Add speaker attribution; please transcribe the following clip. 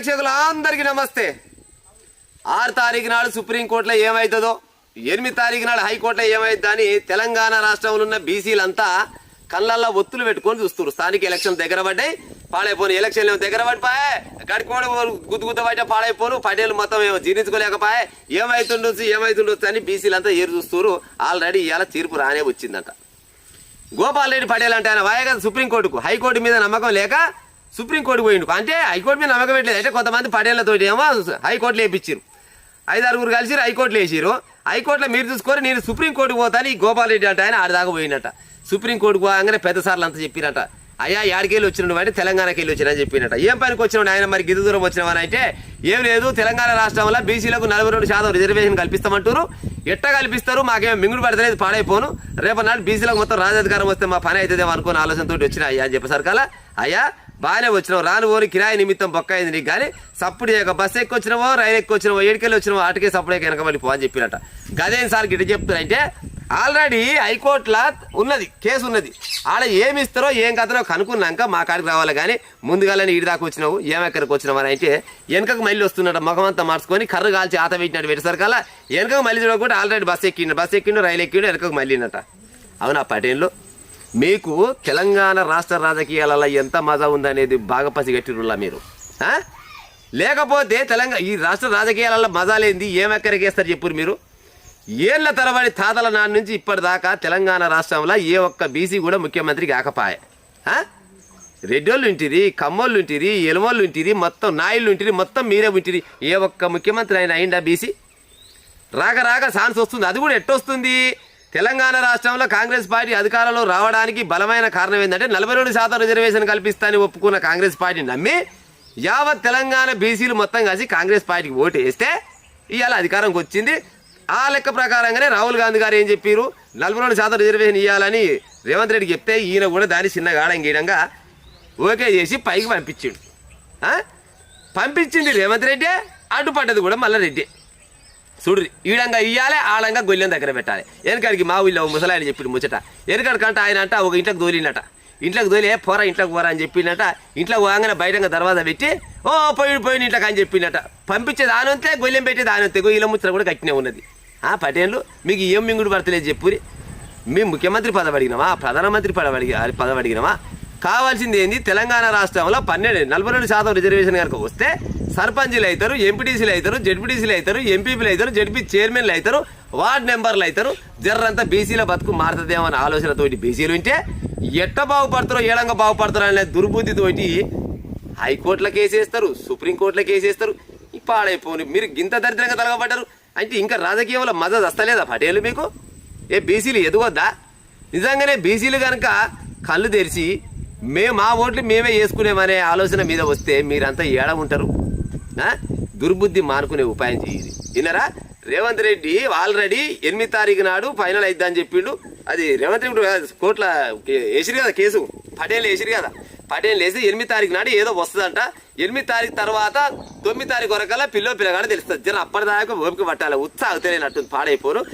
Speaker 1: ప్రేక్షకులందరికీ నమస్తే. 6 తారీఖు నాడు సుప్రీంకోర్టులో ఏమవుతుందో, 8 తారీఖు నాడు హైకోర్టులో ఏమవుతుందని తెలంగాణ రాష్ట్రంలో ఉన్న బీసీలంతా కళ్ళల్లో ఒత్తులు పెట్టుకొని చూస్తున్నారు. స్థానిక ఎలక్షన్ దగ్గర పడ్డాయి, పాడైపోను. ఎలక్షన్లు దగ్గర పడిపోయా, గడికోడు గుద్దుగుద్ద బయట పాడైపోను. పటేలు మొత్తం ఏమో జీర్ణించుకోలేకపోయా, ఏమైతుండొచ్చు అని బీసీలంతా ఏరు చూస్తున్నారు. ఆల్రెడీ ఇవాళ తీర్పు రానే వచ్చిందంట. గోపాల్ రెడ్డి పటేల్ అంటే ఆయన వాయే కదా సుప్రీంకోర్టుకు. హైకోర్టు మీద నమ్మకం లేక సుప్రీంకోర్టుకు పోయిండు. అంటే హైకోర్టు మీద నమ్మకం పెట్టలేదు. అంటే కొంతమంది పటేళ్లతోటి ఏమో హైకోర్టులో వేయించారు. 5-6 కలిసి హైకోర్టులో వేసారు. హైకోర్టులో మీరు చూసుకొని నేను సుప్రీంకోర్టుకు పోతాను. ఈ గోపాల్ రెడ్డి అంటే ఆయన ఆడదాకా పోయినట. సుప్రీంకోర్టుకు పోగానే పెద్ద సార్లు అంతా చెప్పినట. అయ్యా యాడికెళ్ళి వచ్చినాడు అంటే తెలంగాణకి వెళ్ళి వచ్చినా చెప్పినట్ట. ఏం పనికి వచ్చినాడు ఆయన, మరి గిద్దు దూరం వచ్చినామని అంటే ఏం లేదు, తెలంగాణ రాష్ట్రంలో బీసీలకు 42% రిజర్వేషన్ కల్పిస్తామంటారు. ఎట్ట కల్పిస్తారు, మాకేమో మింగుడు పడతలేదు, పాడైపోను. రేపటి బీసీలకు మొత్తం రాజాధికారం వస్తే మా పని అవుతుందేమో అనుకుని ఆలోచనతో వచ్చినా అయ్యా అని చెప్పేసరికి అలా అయ్యా బాగానే వచ్చినావు, రాను ఓరి కిరాయి నిమిత్తం బొక్క అయింది నీకు. కానీ సప్పుడు చేయక బస్సు ఎక్కి వచ్చినావో, రైలు ఎక్కి వచ్చినావో, ఏడుకెళ్ళి వచ్చినావో ఆటకే సప్పుడే వెనకబడి పో అని చెప్పినట్ట. గదేం సార్ గిట్ట చెప్తున్నారంటే ఆల్రెడీ హైకోర్టులో ఉన్నది, కేసు ఉన్నది. ఆడ ఏమి ఇస్తారో ఏం కథనో కనుక్కున్నాక మా కాడికి రావాలి. కానీ ముందుగానే ఈడి దాకా వచ్చినావు, ఏమెక్కడికి వచ్చినావు అని అంటే వెనకకు మళ్ళీ వస్తున్నట్ట. ముఖమంతా మార్చుకొని కర్ర కాల్చి ఆత పెట్టినట్టు పెట్టేసరికల్లా వెనకకు మళ్ళీ చూడకుండా ఆల్రెడీ బస్సు ఎక్కిండు, రైలు ఎక్కిండు, వెనకకు మళ్ళీనట. అవునా పటేళ్ళు, మీకు తెలంగాణ రాష్ట్ర రాజకీయాలలో ఎంత మజా ఉందనేది బాగా పసిగట్టిరులా మీరు. లేకపోతే తెలంగాణ ఈ రాష్ట్ర రాజకీయాలలో మజా లేనిది ఏమెక్కడికి వేస్తారు చెప్పురు మీరు. ఏళ్ల తరబడి తాతల నాటి నుంచి ఇప్పటిదాకా తెలంగాణ రాష్ట్రంలో ఏ ఒక్క బీసీ కూడా ముఖ్యమంత్రి కాకపాయే. రెడ్డోళ్ళు ఉంటిరి, కమ్మోళ్ళు ఉంటిరి, ఎలమోళ్ళు ఉంటిరి, మొత్తం నాయుళ్ళు ఉంటిరి, మొత్తం మీరే ఉంటిరి. ఏ ఒక్క ముఖ్యమంత్రి అయినా అయిందా బీసీ? రాక ఛాన్స్ వస్తుంది. అది కూడా ఎట్టొస్తుంది? తెలంగాణ రాష్ట్రంలో కాంగ్రెస్ పార్టీ అధికారంలో రావడానికి బలమైన కారణం ఏంటంటే 42% రిజర్వేషన్ కల్పిస్తానని ఒప్పుకున్న కాంగ్రెస్ పార్టీని నమ్మి యావత్ తెలంగాణ బీసీలు మొత్తం కలిసి కాంగ్రెస్ పార్టీకి ఓటు వేస్తే ఇవాళ అధికారంకి వచ్చింది. ఆ లెక్క ప్రకారంగానే రాహుల్ గాంధీ గారు ఏం చెప్పారు, 42% రిజర్వేషన్ ఇవ్వాలని రేవంత్ రెడ్డికి చెప్తే ఈయన కూడా దాన్ని చిన్నగా ఆడంగీయడంగా ఓకే చేసి పైకి పంపించిండు. పంపించింది రేవంత్ రెడ్డి, అడ్డుపడ్డది కూడా మళ్ళీ రెడ్డి. చూడ్రి, ఈడంగా ఇయ్యాలి, ఆడంగా గొల్లెం దగ్గర పెట్టాలి. వెనకాడికి మా ఊళ్ళో ముసలాయని చెప్పిండు ముచ్చట. వెనకాడికంట ఆయన అంట ఒక ఇంట్లోకి దోలినట. ఇంట్లోకి దోలి పోరా ఇంట్లోకి పోరా అని చెప్పిండట. ఇంట్లో పోగానే బయటగా దర్వాజా పెట్టి పోయిన ఇంట్లోకి అని చెప్పిండట. పంపించేది ఆనంతే, గొల్లెం పెట్టేది ఆనంతే. గొయ్యిల ముచ్చట కూడా గట్టినే ఉన్నది. పటేళ్ళు మీకు ఏం మింగుడు పడతలేదు చెప్పురి. మేము ముఖ్యమంత్రి పదవి అడిగినామా, ప్రధానమంత్రి పదవి అడిగినామా? కావాల్సింది ఏంది, తెలంగాణ రాష్ట్రంలో 42% రిజర్వేషన్ కనుక వస్తే సర్పంచ్లు అవుతారు, ఎంపీటీసీలు అవుతారు, జడ్పీటీసీలు అవుతారు, ఎంపీపీలు అవుతారు, జడ్పీ చైర్మన్లు అవుతారు, వార్డు మెంబర్లు అవుతారు. జర్రంతా బీసీల బతుకు మారుతుందేమో అనే ఆలోచనతోటి బీసీలు ఉంటే ఎట్ట బాగుపడతారో ఏడంగా బాగుపడతారో అనే దుర్బుద్ధితోటి హైకోర్టులో కేసేస్తారు, సుప్రీంకోర్టులో కేసేస్తారు. పాడైపోను మీరు గింత దరిద్రంగా తలగబడ్డారు అంటే ఇంకా రాజకీయంలో మజా వస్తలేదా పటేలు మీకు? బీసీలు ఎదుగొద్దా? నిజంగానే బీసీలు కనుక కళ్ళు తెరిచి మా ఓట్లు మేమే వేసుకునేమనే ఆలోచన మీద వస్తే మీరంతా ఏడ ఉంటారు? దుర్బుద్ధి మానుకునే ఉపాయం చేయాలి. విన్నారా? రేవంత్ రెడ్డి ఆల్రెడీ 8 తారీఖు నాడు ఫైనల్ అయిద్దని చెప్పిండు. అది రేవంత్ రెడ్డి కోర్టులో వేసిరు కదా కేసు, పటేల్ వేసిరు కదా. పటేల్ వేసి 8 తారీఖు నాడు ఏదో వస్తుందంట. 8 తారీఖు తర్వాత 9 తారీఖు వరకల్లా పిల్లగానే తెలుస్తుంది. జర అప్పటిదాకా ఓపిక పట్టాలి. ఉత్సాహం తెలియనట్టుంది, పాడైపోరు.